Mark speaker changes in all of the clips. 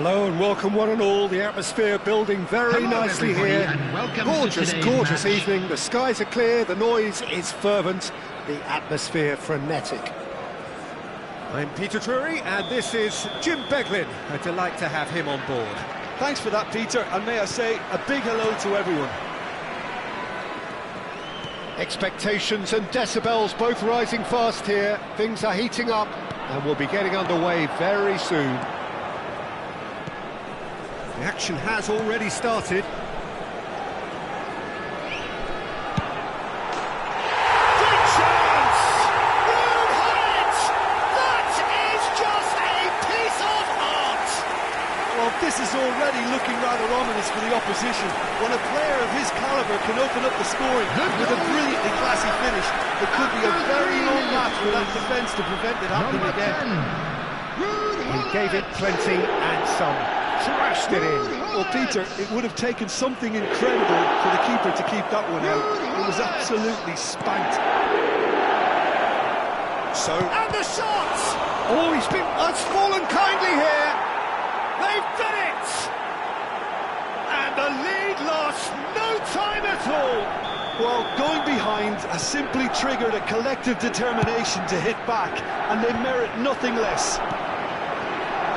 Speaker 1: Hello and welcome one and all. The atmosphere building very nicely here. Gorgeous evening. The skies are clear, the noise is fervent, the atmosphere frenetic. I'm Peter Drury and this is Jim Beglin. A delight to have him on board.
Speaker 2: Thanks for that, Peter, and may I say a big hello to everyone.
Speaker 1: Expectations and decibels both rising fast here. Things are heating up and we'll be getting underway very soon. The action has already started.
Speaker 3: Big chance! Room hit! That is just a piece of art!
Speaker 2: Well, this is already looking rather ominous for the opposition. When a player of his calibre can open up the scoring with a brilliantly classy finish, it could be a very long match for that defence to prevent it happening again.
Speaker 1: He gave it plenty and some. Thrashed it in.
Speaker 2: Well, Peter, it would have taken something incredible for the keeper to keep that one out. It was absolutely spanked.
Speaker 3: And the shot!
Speaker 1: Oh, has fallen kindly here. They've done it! And the lead lost no time at all.
Speaker 2: Well, going behind has simply triggered a collective determination to hit back, and they merit nothing less.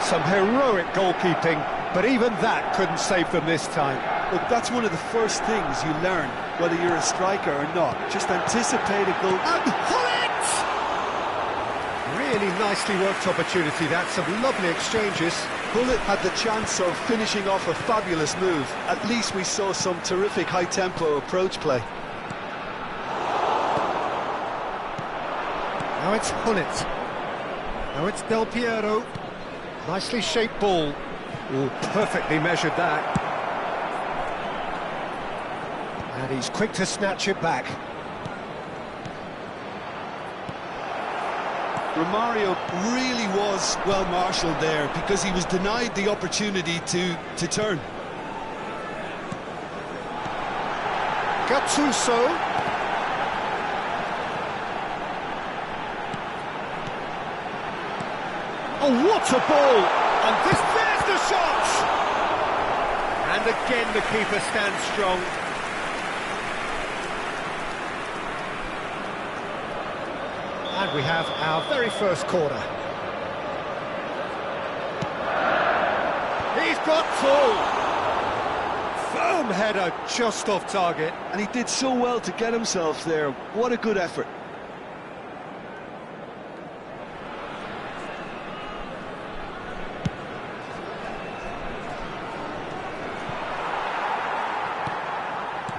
Speaker 1: Some heroic goalkeeping, but even that couldn't save them this time.
Speaker 2: Look, that's one of the first things you learn, whether you're a striker or not. Just anticipate a goal.
Speaker 3: And pull it!
Speaker 1: Really nicely worked opportunity, that's some lovely exchanges.
Speaker 2: Bullet had the chance of finishing off a fabulous move. At least we saw some terrific high-tempo approach play.
Speaker 1: Now it's Hullet. Now it's Del Piero. Nicely shaped ball. Oh, perfectly measured that. And he's quick to snatch it back.
Speaker 2: Romario really was well marshalled there because he was denied the opportunity to turn.
Speaker 1: Gattuso. Oh, what a ball! And there's the shot! And again the keeper stands strong. And we have our very first corner. He's got full! Firm header just off target.
Speaker 2: And he did so well to get himself there. What a good effort.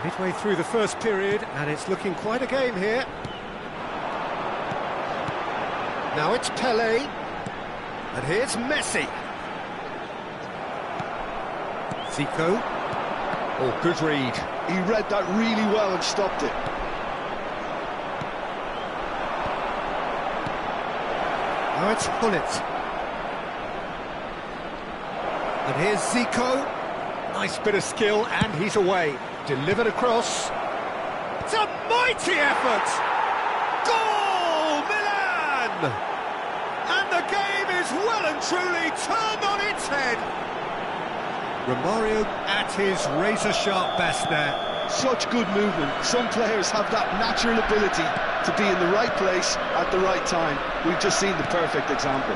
Speaker 1: Midway through the first period, and it's looking quite a game here. Now it's Pelé, and here's Messi. Zico. Oh, good read.
Speaker 2: He read that really well and stopped it.
Speaker 1: Now it's Hullet. And here's Zico. Nice bit of skill, and he's away. Delivered across. It's a mighty effort! Goal, Milan! And the game is well and truly turned on its head. Romario at his razor-sharp best there.
Speaker 2: Such good movement. Some players have that natural ability to be in the right place at the right time. We've just seen the perfect example.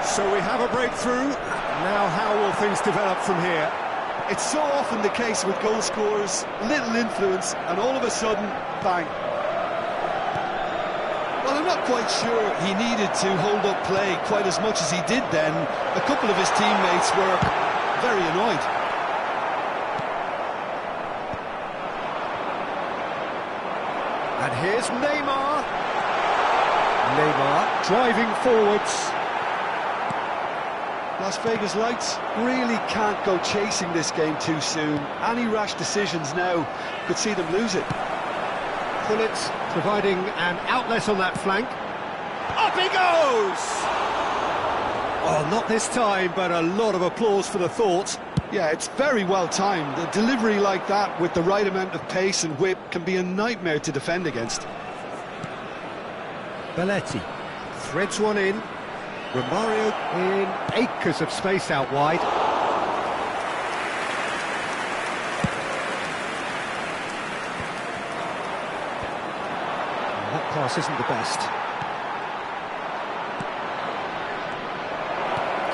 Speaker 1: So we have a breakthrough. Now how will things develop from here?
Speaker 2: It's so often the case with goal scorers, little influence, and all of a sudden, bang. Well, I'm not quite sure he needed to hold up play quite as much as he did then. A couple of his teammates were very annoyed.
Speaker 1: And here's Neymar. Neymar driving forwards.
Speaker 2: Las Vegas Lights really can't go chasing this game too soon. Any rash decisions now could see them lose it.
Speaker 1: Hullet providing an outlet on that flank. Up he goes! Oh, not this time, but a lot of applause for the thought.
Speaker 2: Yeah, it's very well timed. A delivery like that with the right amount of pace and whip can be a nightmare to defend against.
Speaker 1: Belletti threads one in. Romario in acres of space out wide. That pass isn't the best.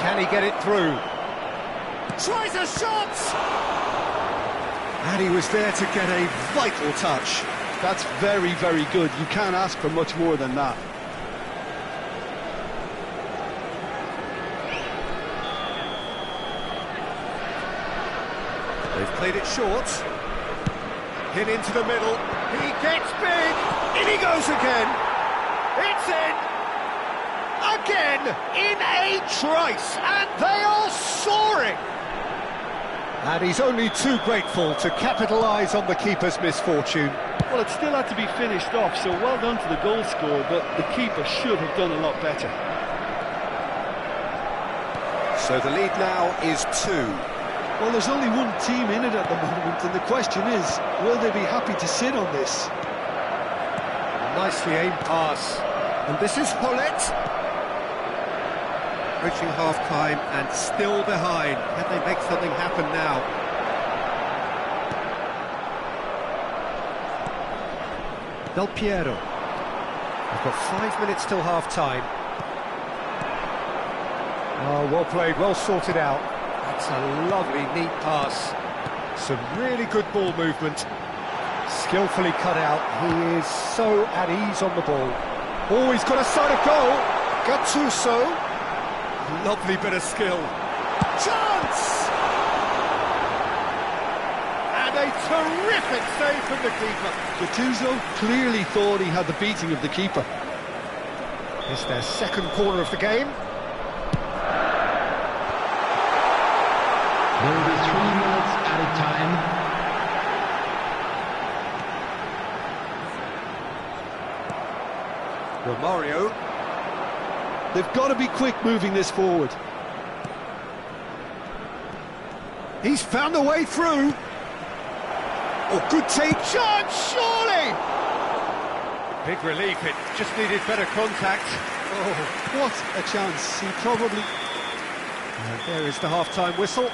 Speaker 1: Can he get it through?
Speaker 3: Tries a shot!
Speaker 1: And he was there to get a vital touch.
Speaker 2: That's very, very good. You can't ask for much more than that.
Speaker 1: They've played it short. Hit into the middle. He gets big. In he goes again. It's in. Again in a trice. And they are soaring. And he's only too grateful to capitalise on the keeper's misfortune.
Speaker 2: Well, it still had to be finished off, so well done to the goal scorer, but the keeper should have done a lot better.
Speaker 1: So the lead now is 2.
Speaker 2: Well, there's only one team in it at the moment, and the question is, will they be happy to sit on this?
Speaker 1: Nicely aimed pass. And this is Hullet. Reaching half-time and still behind. Can they make something happen now? Del Piero. We've got 5 minutes till half-time. Oh, well played, well sorted out. That's a lovely, neat pass. Some really good ball movement. Skillfully cut out. He is so at ease on the ball. Oh, he's got a sight of goal. Gattuso. Lovely bit of skill. Chance! And a terrific save from the keeper.
Speaker 2: Gattuso clearly thought he had the beating of the keeper.
Speaker 1: It's their second corner of the game.
Speaker 4: There will be 3 minutes added time.
Speaker 1: Romario.
Speaker 2: They've got to be quick moving this forward.
Speaker 1: He's found a way through. Oh, good take. Chance, surely! Big relief, it just needed better contact.
Speaker 2: Oh, what a chance. He probably...
Speaker 1: And there is the half-time whistle.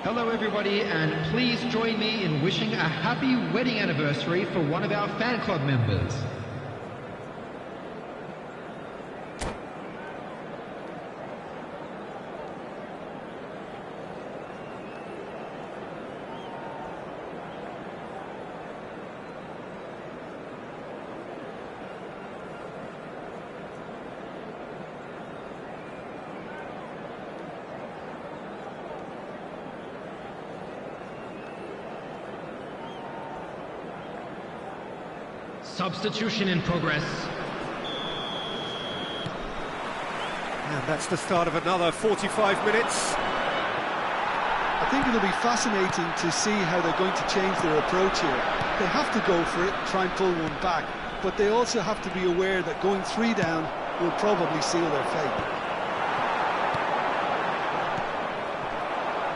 Speaker 4: Hello everybody, and please join me in wishing a happy wedding anniversary for one of our fan club members. Substitution in progress.
Speaker 1: And that's the start of another 45 minutes.
Speaker 2: I think it'll be fascinating to see how they're going to change their approach here. They have to go for it, try and pull one back, but they also have to be aware that going 3 down will probably seal their fate.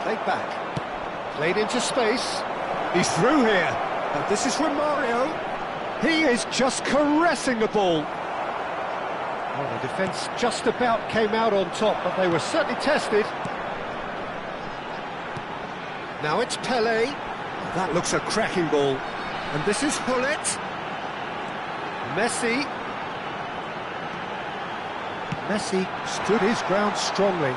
Speaker 1: Played back. Played into space. He's through here. And this is Romario. He is just caressing the ball. Well, the defence just about came out on top, but they were certainly tested. Now it's Pelé. That looks a cracking ball. And this is Hullet. Messi. Messi stood his ground strongly.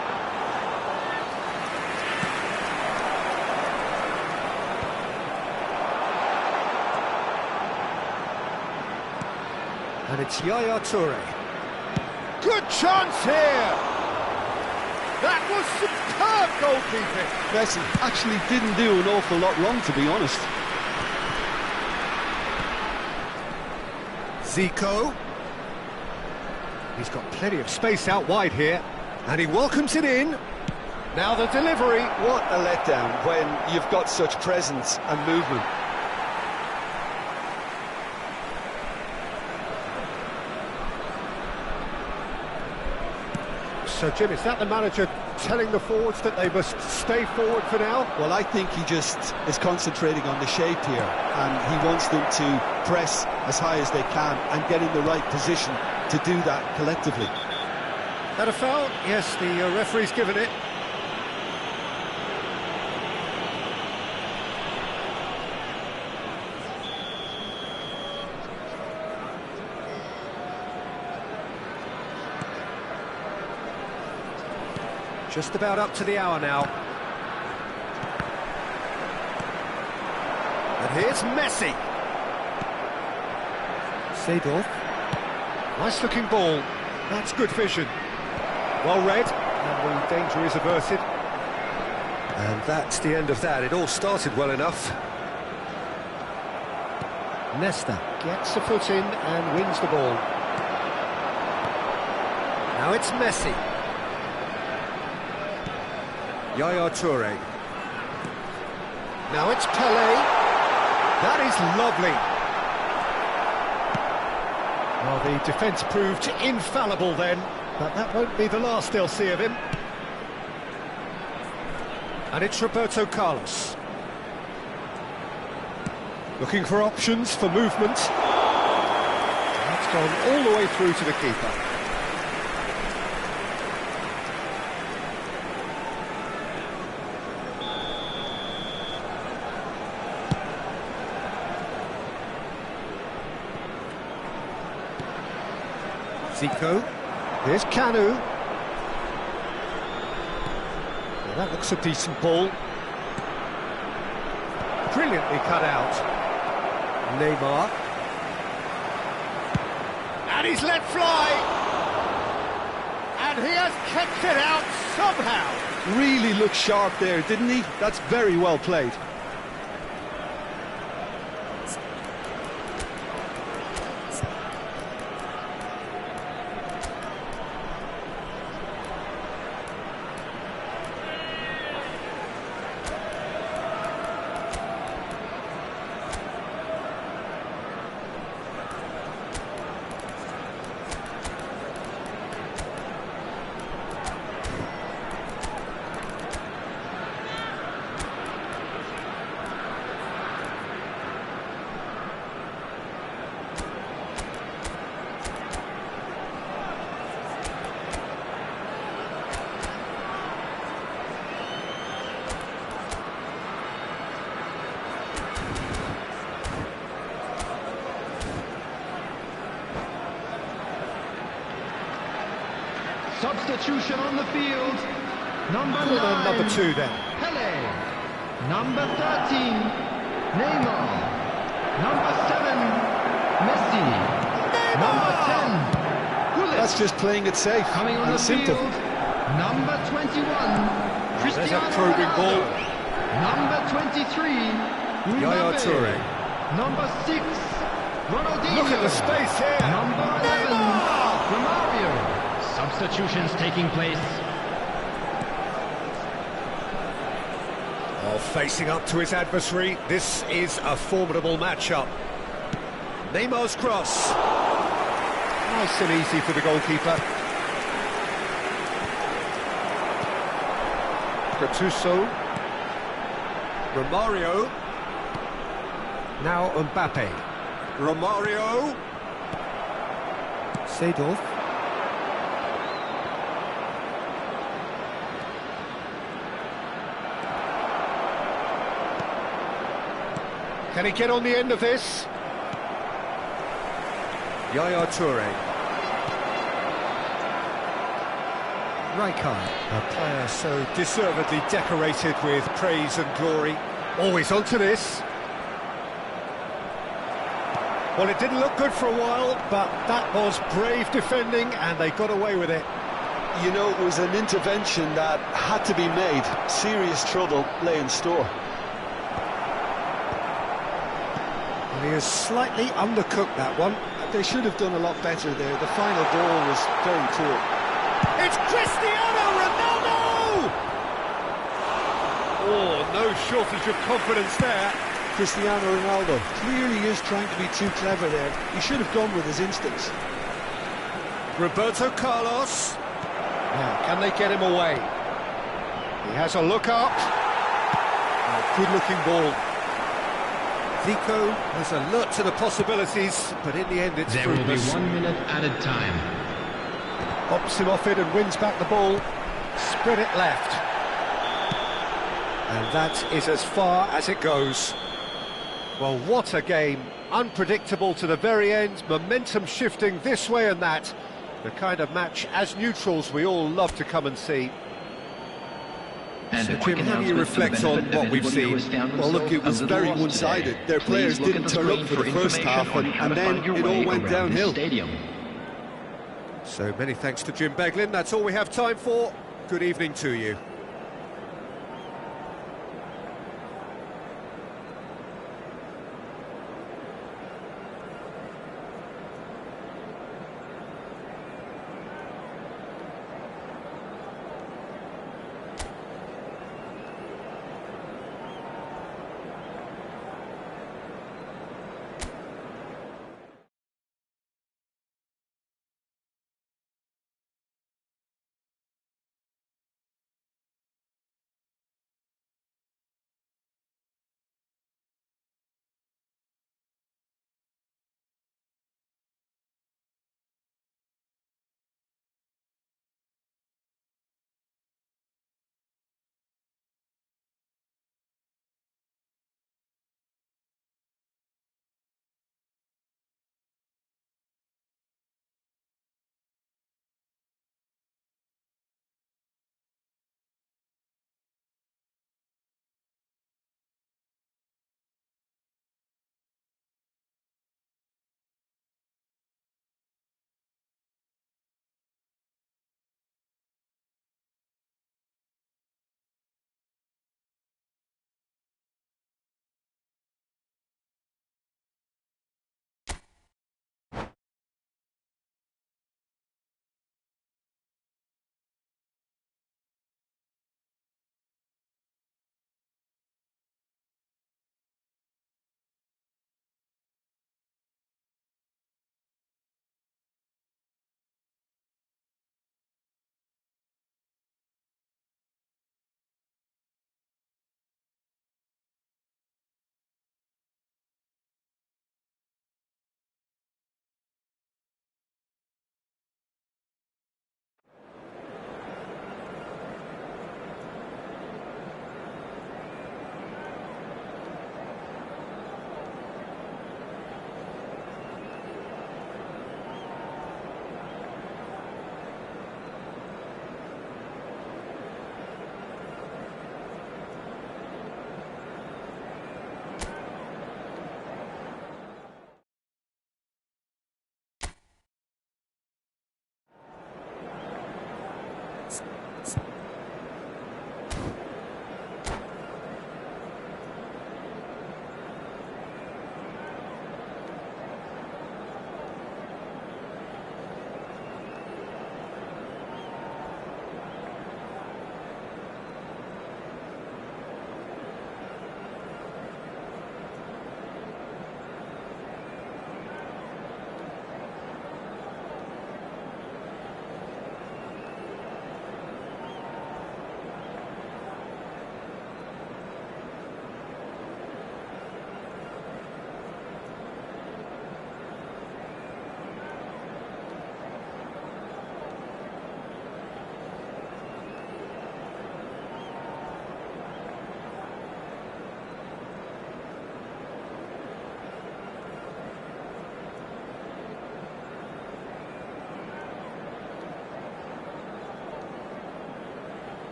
Speaker 1: And it's Yaya Toure. Good chance here! That was superb goalkeeping!
Speaker 2: Messi actually didn't do an awful lot wrong, to be honest.
Speaker 1: Zico. He's got plenty of space out wide here. And he welcomes it in. Now the delivery.
Speaker 2: What a letdown when you've got such presence and movement.
Speaker 1: So, Jim, is that the manager telling the forwards that they must stay forward for now?
Speaker 2: Well, I think he just is concentrating on the shape here, and he wants them to press as high as they can and get in the right position to do that collectively.
Speaker 1: That a foul? Yes, the referee's given it. Just about up to the hour now. And here's Messi. Seedorf. Nice looking ball. That's good vision. Well read, and the danger is averted. And that's the end of that. It all started well enough. Nesta gets a foot in and wins the ball. Now it's Messi. Yaya Toure. Now it's Pelé. That is lovely. Well, the defence proved infallible then, but that won't be the last they'll see of him. And it's Roberto Carlos. Looking for options for movement. That's gone all the way through to the keeper. Zico. Here's Canu. Well, that looks a decent ball. Brilliantly cut out. Neymar. And he's let fly. And he has kept it out somehow.
Speaker 2: Really looked sharp there, didn't he? That's very well played.
Speaker 4: Substitution on the field. Number 9.
Speaker 1: Number 2 then.
Speaker 4: Pelé. Number 13. Neymar. Number 7. Messi. Number 10. Gullit.
Speaker 2: That's just playing it safe.
Speaker 4: Coming on
Speaker 2: and
Speaker 4: the
Speaker 2: simple.
Speaker 4: field. Number 21.
Speaker 1: There's
Speaker 4: Cristiano
Speaker 1: a probing
Speaker 4: Ronaldo.
Speaker 1: ball.
Speaker 4: Number 23.
Speaker 1: Yaya
Speaker 4: Mbappe.
Speaker 1: Toure.
Speaker 4: Number 6. Ronaldinho.
Speaker 1: Look at the space here.
Speaker 4: Number 11.
Speaker 1: Neymar.
Speaker 4: Romario. Substitutions taking place.
Speaker 1: Oh, facing up to his adversary, this is a formidable matchup. Neymar's cross. Nice and easy for the goalkeeper. Gattuso. Romario. Now Mbappe. Romario. Seedorf. Can he get on the end of this? Yaya Toure. Rijkaard, a player so deservedly decorated with praise and glory. Always onto this. Well, it didn't look good for a while, but that was brave defending, and they got away with it.
Speaker 2: You know, it was an intervention that had to be made. Serious trouble lay in store.
Speaker 1: And he has slightly undercooked that one.
Speaker 2: They should have done a lot better there. The final ball was very poor.
Speaker 1: It's Cristiano Ronaldo! Oh, no shortage of confidence there.
Speaker 2: Cristiano Ronaldo clearly is trying to be too clever there. He should have gone with his instincts.
Speaker 1: Roberto Carlos. Now, can they get him away? He has a look up. Oh, good-looking ball. Zico has alert to the possibilities, but in the end it's
Speaker 4: There will be
Speaker 1: fruitless.
Speaker 4: 1 minute added time.
Speaker 1: Pops him off it and wins back the ball. Spread it left. And that is as far as it goes. Well, what a game. Unpredictable to the very end, momentum shifting this way and that. The kind of match, as neutrals, we all love to come and see.
Speaker 4: And
Speaker 1: So,
Speaker 4: a quick
Speaker 1: Jim, how do you
Speaker 4: announcement for the
Speaker 1: reflect on
Speaker 4: benefit of
Speaker 1: what we've
Speaker 4: anybody who
Speaker 1: seen?
Speaker 4: has found
Speaker 2: Well, look,
Speaker 4: themselves
Speaker 2: it was
Speaker 4: a little
Speaker 2: very
Speaker 4: lost
Speaker 2: one-sided.
Speaker 4: today.
Speaker 2: Their players
Speaker 4: Please look
Speaker 2: didn't
Speaker 4: at the
Speaker 2: turn up
Speaker 4: screen
Speaker 2: for the first
Speaker 4: information
Speaker 2: half,
Speaker 4: on
Speaker 2: and
Speaker 4: how to
Speaker 2: then
Speaker 4: find your
Speaker 2: it all
Speaker 4: way
Speaker 2: went
Speaker 4: around this
Speaker 2: downhill.
Speaker 4: stadium.
Speaker 1: So many thanks to Jim Beglin. That's all we have time for. Good evening to you.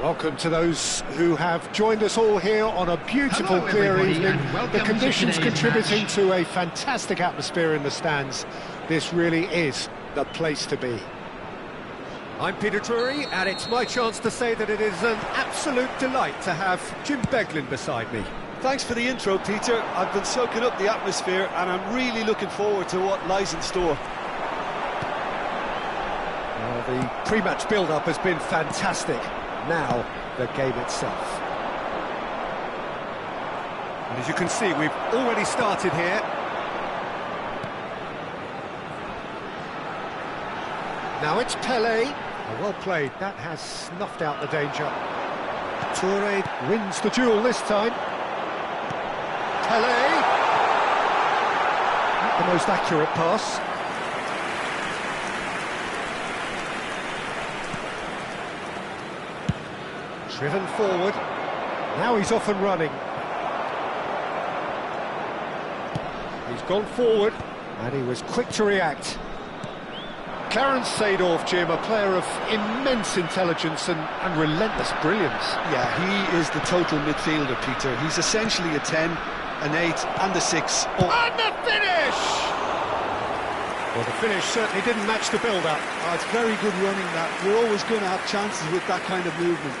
Speaker 1: Welcome to those who have joined us all here on a beautiful,
Speaker 4: Hello,
Speaker 1: clear
Speaker 4: everybody,
Speaker 1: evening.
Speaker 4: and welcome
Speaker 1: The
Speaker 4: to
Speaker 1: conditions
Speaker 4: today's
Speaker 1: contributing
Speaker 4: match.
Speaker 1: to a fantastic atmosphere in the stands. This really is the place to be. I'm Peter Drury, and it's my chance to say that it is an absolute delight to have Jim Beglin beside me.
Speaker 2: Thanks for the intro, Peter. I've been soaking up the atmosphere and I'm really looking forward to what lies in store.
Speaker 1: Well, the pre-match build-up has been fantastic. Now, the game itself. And as you can see, we've already started here. Now it's Pelé. Oh, well played. That has snuffed out the danger. Touré wins the duel this time. Pelé. Not the most accurate pass. Driven forward. Now he's off and running. He's gone forward, and he was quick to react. Clarence Seedorf, Jim, a player of immense intelligence and relentless brilliance.
Speaker 2: Yeah, he is the total midfielder, Peter. He's essentially a 10, an 8 and a 6. Oh.
Speaker 1: And the finish! Well, the finish certainly didn't match the build-up.
Speaker 2: Oh, it's very good running that. You're always going to have chances with that kind of movement.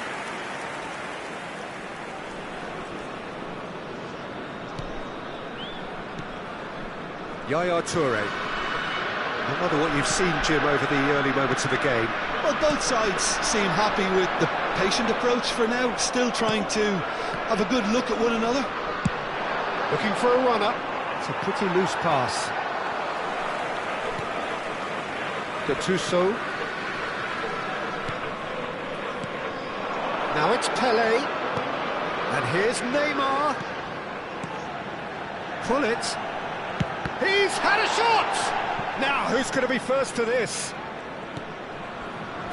Speaker 1: Yaya Touré. I wonder what you've seen, Jim, over the early moments of the game.
Speaker 2: Well, both sides seem happy with the patient approach for now, still trying to have a good look at one another.
Speaker 1: Looking for a runner. It's a pretty loose pass. Gattuso. Now it's Pelé. And here's Neymar. Pull it. He's had a shot! Now, who's going to be first to this?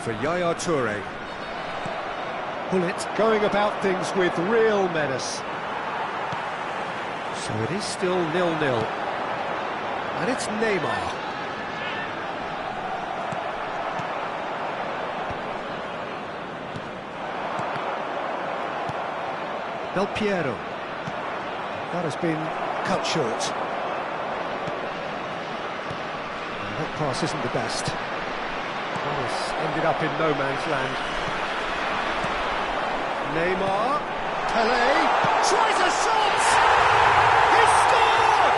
Speaker 1: For Yaya Touré. Pull it. Going about things with real menace. So it is still 0-0. And it's Neymar. Del Piero. That has been cut short. And that pass isn't the best. That has ended up in no man's land. Neymar. Pelé. Tries a shot! He scored!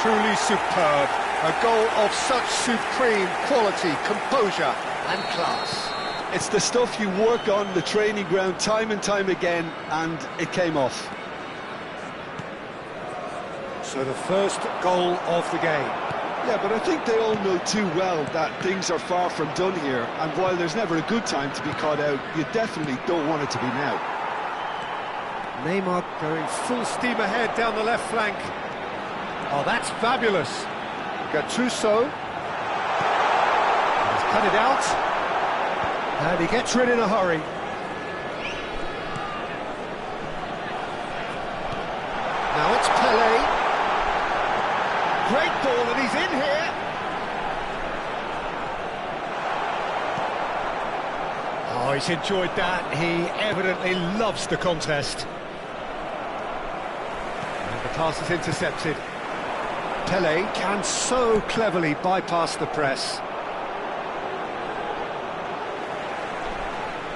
Speaker 1: Truly superb. A goal of such supreme quality, composure and class.
Speaker 2: It's the stuff you work on the training ground time and time again, and it came off.
Speaker 1: So the first goal of the game.
Speaker 2: Yeah, but I think they all know too well that things are far from done here, and while there's never a good time to be caught out, you definitely don't want it to be now.
Speaker 1: Neymar going full steam ahead down the left flank. Oh, that's fabulous. Gattuso. He's cut it out. And he gets rid in a hurry. Now it's Pelé. Great ball, and he's in here. Oh, he's enjoyed that. He evidently loves the contest. And the pass is intercepted. Pelé can so cleverly bypass the press.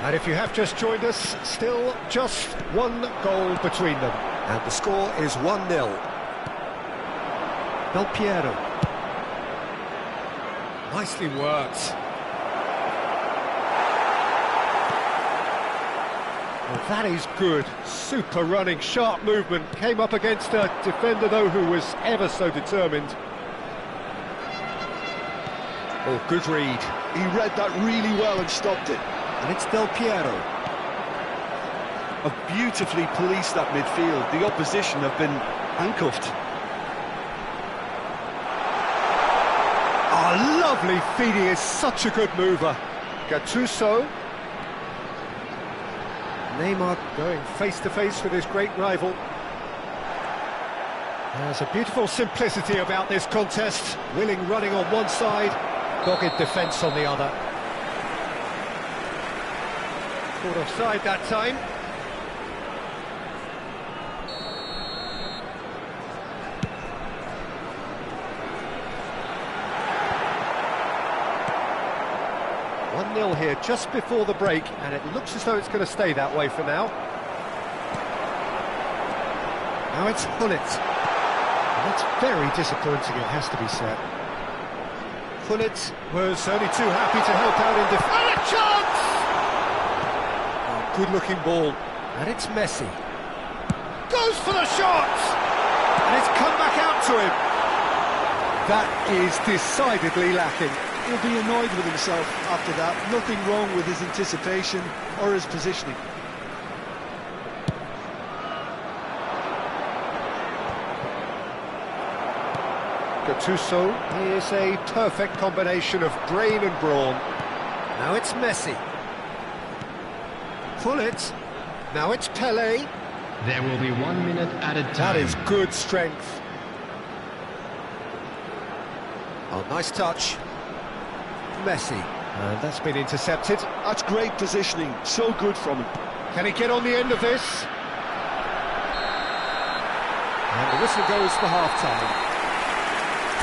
Speaker 1: And if you have just joined us, still just one goal between them. And the score is 1-0. Del Piero. Nicely worked. Well, that is good. Super running, sharp movement. Came up against a defender, though, who was ever so determined. Oh, good read.
Speaker 2: He read that really well and stopped it.
Speaker 1: And it's Del Piero.
Speaker 2: Have beautifully policed that midfield. The opposition have been handcuffed.
Speaker 1: Oh, lovely feed. He is such a good mover. Gattuso. Neymar going face-to-face with his great rival. There's a beautiful simplicity about this contest. Willing running on one side, dogged defence on the other. Caught offside that time. One 0 here just before the break, and it looks as though it's going to stay that way for now. Now it's Gullit. That's very disappointing, it has to be said. Gullit was only too happy to help out in defence. And a chance! Oh, good-looking ball. And it's Messi. Goes for the shot! And it's come back out to him. That is decidedly lacking.
Speaker 2: He'll be annoyed with himself after that. Nothing wrong with his anticipation or his positioning.
Speaker 1: Gattuso is a perfect combination of brain and brawn. Now it's Messi. Gullit. Now it's Pelé.
Speaker 4: There will be 1 minute added time.
Speaker 1: That is good strength. Oh, nice touch. Messi. And that's been intercepted.
Speaker 2: That's great positioning. So good from him.
Speaker 1: Can he get on the end of this? And the whistle goes for half-time.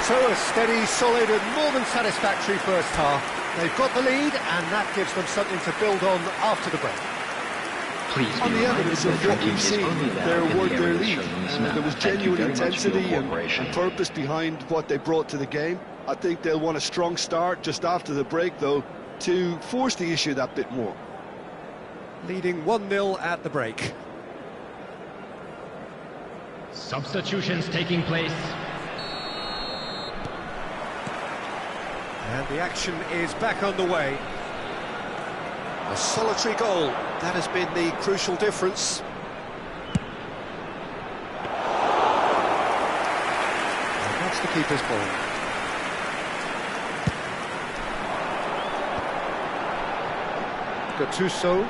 Speaker 1: So a steady, solid and more than satisfactory first half. They've got the lead and that gives them something to build on after the break.
Speaker 4: Please
Speaker 2: On the evidence of what we've seen, they're worth their lead. There was genuine intensity and purpose behind what they brought to the game. I think they'll want a strong start just after the break, though, to force the issue that bit more.
Speaker 1: Leading 1-0 at the break.
Speaker 4: Substitutions taking place.
Speaker 1: And the action is back underway. A solitary goal, that has been the crucial difference. And that's the keeper's ball. Gattuso.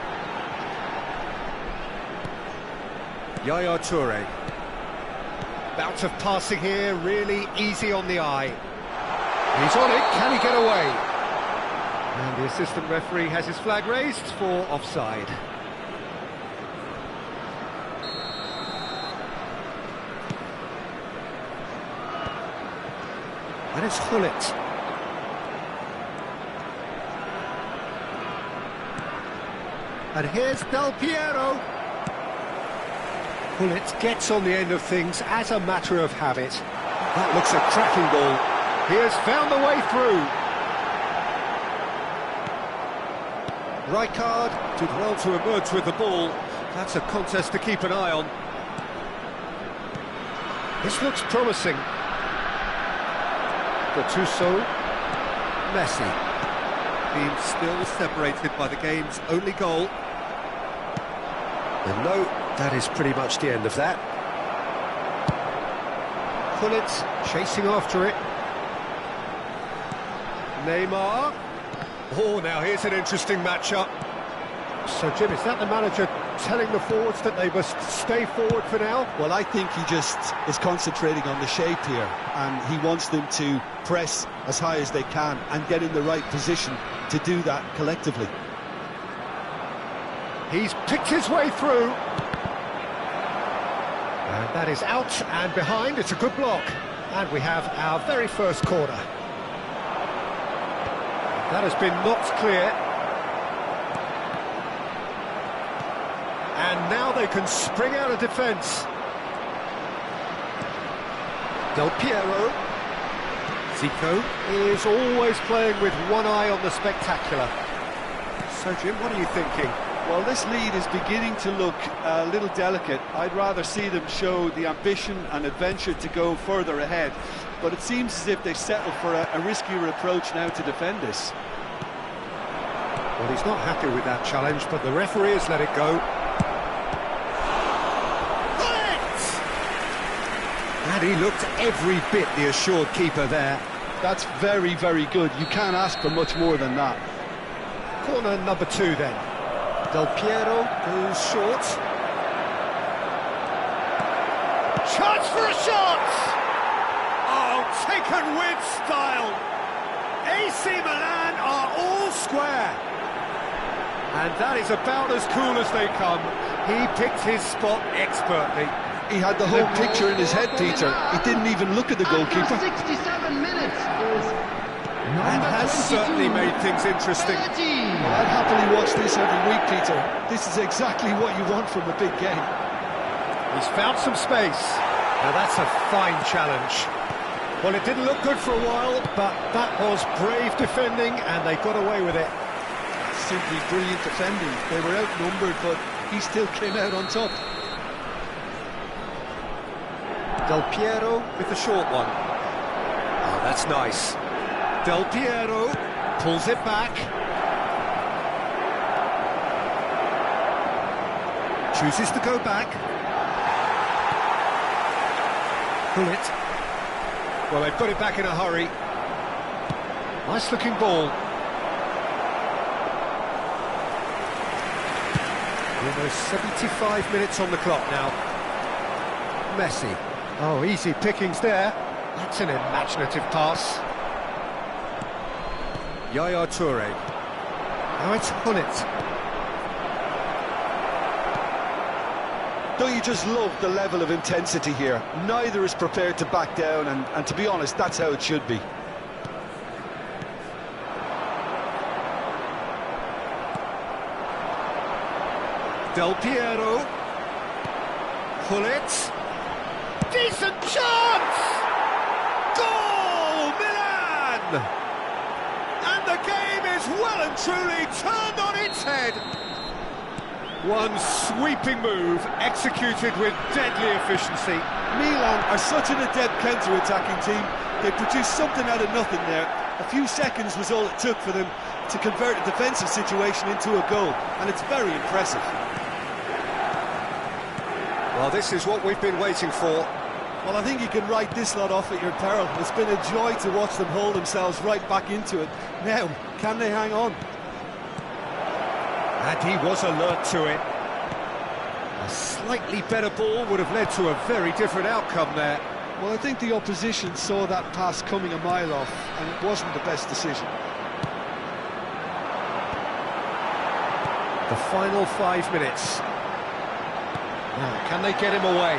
Speaker 1: Yaya Toure. Bout of passing here, really easy on the eye. He's on it, can he get away? And the assistant referee has his flag raised for offside. And it's Gullit. And here's Del Piero. Gullit gets on the end of things as a matter of habit. That looks a cracking ball. He has found the way through. Rijkaard did well to emerge with the ball. That's a contest to keep an eye on. This looks promising. Gattuso. Messi. Being still separated by the game's only goal. And no, that is pretty much the end of that. Gullit chasing after it. Neymar. Oh, now here's an interesting matchup. So, Jim, is that the manager telling the forwards that they must stay forward for now?
Speaker 2: Well, I think he just is concentrating on the shape here, and he wants them to press as high as they can and get in the right position to do that collectively.
Speaker 1: He's picked his way through. And that is out and behind. It's a good block. And we have our very first corner. That has been knocked clear. And now they can spring out of defence. Del Piero. Zico is always playing with one eye on the spectacular. So, Jim, what are you thinking?
Speaker 2: Well, this lead is beginning to look a little delicate. I'd rather see them show the ambition and adventure to go further ahead. But it seems as if they settle for a riskier approach now to defend this.
Speaker 1: Well, he's not happy with that challenge, but the referee has let it go. And he looked every bit the assured keeper there.
Speaker 2: That's very, very good. You can't ask for much more than that.
Speaker 1: Corner number 2 then. Del Piero goes short. Chance for a shot! Oh, taken with style. AC Milan are all square. And that is about as cool as they come. He picked his spot expertly.
Speaker 2: He had the whole picture in his head, Peter. He didn't even look at the goalkeeper.
Speaker 4: 67 minutes is
Speaker 1: That has certainly made things interesting.
Speaker 2: Well, I'd happily watch this every week, Peter. This is exactly what you want from a big game.
Speaker 1: He's found some space. Now that's a fine challenge. Well, it didn't look good for a while, but that was brave defending, and they got away with it.
Speaker 2: Simply brilliant defending. They were outnumbered, but he still came out on top.
Speaker 1: Del Piero with the short one. Oh, that's nice. Del Piero pulls it back. Chooses to go back. Pull it. Well, they've got it back in a hurry. Nice looking ball. Almost 75 minutes on the clock now. Messi. Oh, easy pickings there. That's an imaginative pass. Yaya Toure. Now it's Hullet.
Speaker 2: Don't you just love the level of intensity here? Neither is prepared to back down, and to be honest, that's how it should be.
Speaker 1: Del Piero. Hullet. Decent chance! Goal! Milan! And the game is well and truly turned on its head. One sweeping move, executed with deadly efficiency.
Speaker 2: Milan are such an adept counter-attacking team. They produced something out of nothing there. A few seconds was all it took for them to convert a defensive situation into a goal, and it's very impressive.
Speaker 1: Well, this is what we've been waiting for.
Speaker 2: Well, I think you can write this lot off at your peril. It's been a joy to watch them hold themselves right back into it. Now, can they hang on?
Speaker 1: And he was alert to it. A slightly better ball would have led to a very different outcome there.
Speaker 2: Well, I think the opposition saw that pass coming a mile off, and it wasn't the best decision.
Speaker 1: The final 5 minutes. Now, can they get him away?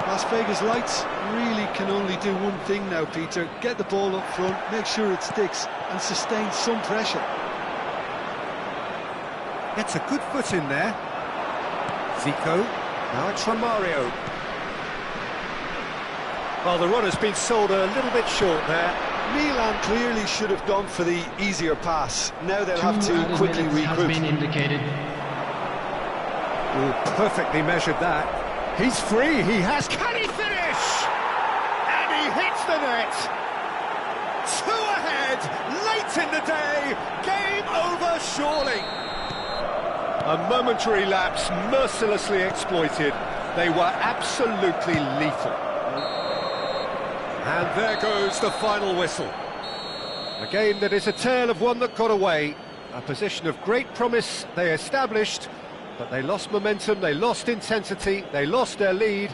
Speaker 2: Las Vegas Lights really can only do one thing now, Peter. Get the ball up front, make sure it sticks, and sustain some pressure.
Speaker 1: Gets a good foot in there. Zico. Now it's Romario. Well, the run has been sold a little bit short there.
Speaker 2: Milan clearly should have gone for the easier pass. Now they'll have to quickly regroup.
Speaker 4: Been indicated.
Speaker 1: Oh, perfectly measured that. He's free, he has... Can he finish? And he hits the net! 2 ahead, late in the day, game over surely. A momentary lapse, mercilessly exploited. They were absolutely lethal. And there goes the final whistle. A game that is a tale of one that got away. A position of great promise they established, but they lost momentum, they lost intensity, they lost their lead,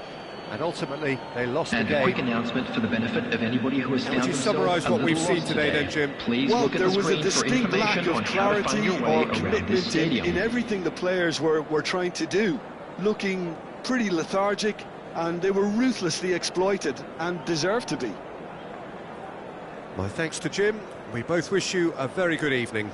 Speaker 1: and ultimately they lost the game.
Speaker 4: And a quick announcement for the benefit of anybody who has found
Speaker 1: Would you summarise what we've seen today then, Jim?
Speaker 4: Please
Speaker 2: Well,
Speaker 4: look at
Speaker 2: there
Speaker 4: the
Speaker 2: was a
Speaker 4: screen for
Speaker 2: distinct lack
Speaker 4: information
Speaker 2: of
Speaker 4: on how to find
Speaker 2: clarity
Speaker 4: your way
Speaker 2: or
Speaker 4: around this
Speaker 2: commitment
Speaker 4: stadium.
Speaker 2: in everything the players were trying to do. Looking pretty lethargic, and they were ruthlessly exploited, and deserved to be.
Speaker 1: My thanks to Jim. We both wish you a very good evening.